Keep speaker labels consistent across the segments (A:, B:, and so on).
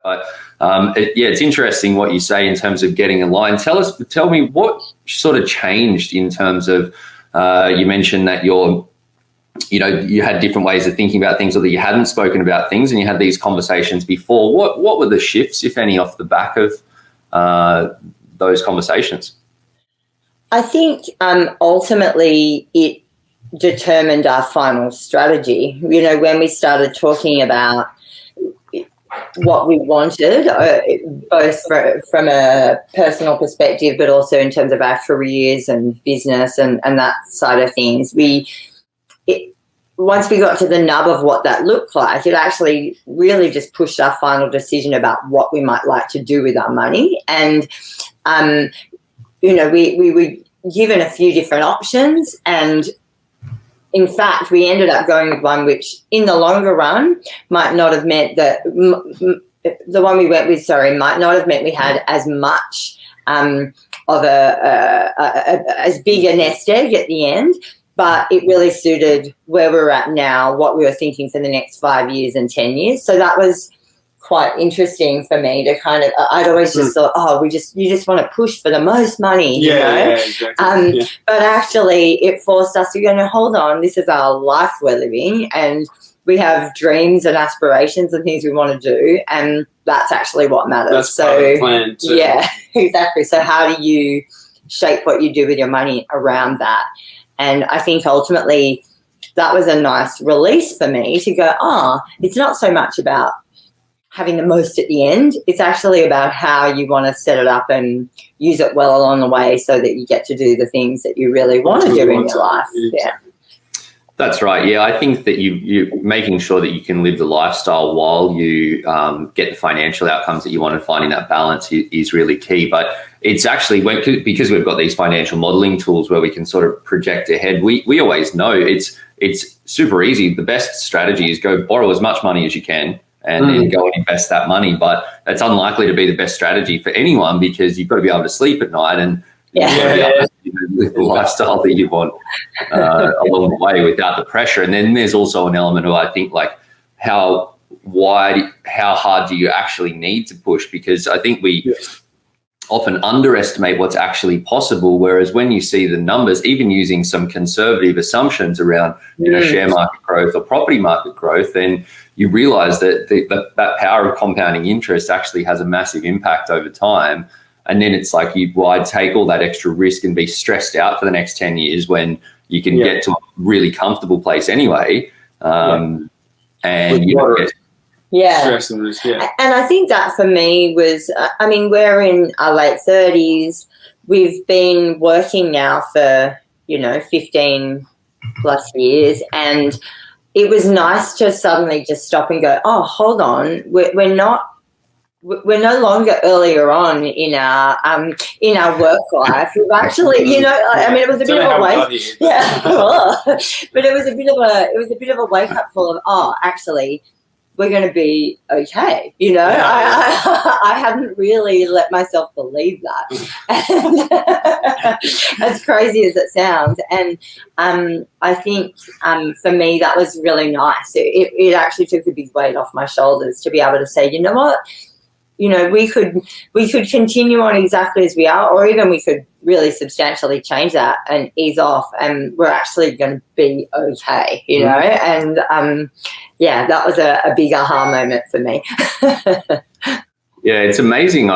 A: But it's interesting what you say in terms of getting aligned. Tell me what sort of changed in terms of, you mentioned that you had different ways of thinking about things, or that you hadn't spoken about things and you had these conversations before. What were the shifts, if any, off the back of those conversations?
B: I think ultimately it determined our final strategy. When we started talking about what we wanted, both from a personal perspective, but also in terms of our careers and business and that side of things, once we got to the nub of what that looked like, it actually really just pushed our final decision about what we might like to do with our money. And, we were given a few different options, and in fact, we ended up going with one which in the longer run might not have meant that the one we went with, might not have meant we had as much of as big a nest egg at the end. But it really suited where we're at now, what we were thinking for the next 5 years and 10 years. So that was quite interesting for me to kind of, I'd always just thought, you just want to push for the most money,
C: Yeah, exactly.
B: But actually it forced us to go, no, hold on, this is our life we're living, and we have dreams and aspirations and things we want to do, and that's actually what matters.
C: That's part of the plan too.
B: Yeah, exactly. So how do you shape what you do with your money around that? And I think ultimately that was a nice release for me to go, it's not so much about having the most at the end. It's actually about how you want to set it up and use it well along the way so that you get to do the things that you really want to do in your life. Yeah.
A: That's right. Yeah, I think that you making sure that you can live the lifestyle while you get the financial outcomes that you want, and finding that balance is really key. But it's actually because we've got these financial modeling tools where we can sort of project ahead. We always know it's super easy. The best strategy is go borrow as much money as you can and then go and invest that money. But that's unlikely to be the best strategy for anyone, because you've got to be able to sleep at night and live the lifestyle that you want along the way without the pressure. And then there's also an element of, I think, like how hard do you actually need to push? Because I think we often underestimate what's actually possible, whereas when you see the numbers, even using some conservative assumptions around share market growth or property market growth, then you realize that that power of compounding interest actually has a massive impact over time. And then it's like, I'd take all that extra risk and be stressed out for the next 10 years when you can get to a really comfortable place anyway. And you get
C: stress and risk,
B: And I think that for me was, we're in our late 30s. We've been working now for, 15 plus years. And it was nice to suddenly just stop and go, hold on, we're no longer earlier on in our work life. We've actually, it was a bit of a wake. But it was a bit of a wake up call of, actually, we're going to be okay. I hadn't really let myself believe that. As crazy as it sounds. And I think for me, that was really nice. It actually took a big weight off my shoulders to be able to say, you know what? We could continue on exactly as we are, or even we could really substantially change that and ease off, and we're actually going to be okay, And that was a big aha moment for me.
A: Yeah, it's amazing.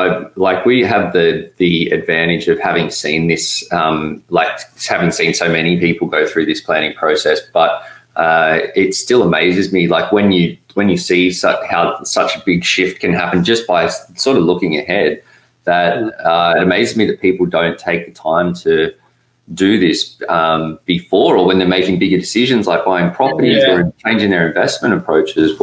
A: We have the advantage of having seen this, having seen so many people go through this planning process, but it still amazes me, like when you see how such a big shift can happen just by sort of looking ahead, that it amazes me that people don't take the time to do this before, or when they're making bigger decisions like buying properties or changing their investment approaches.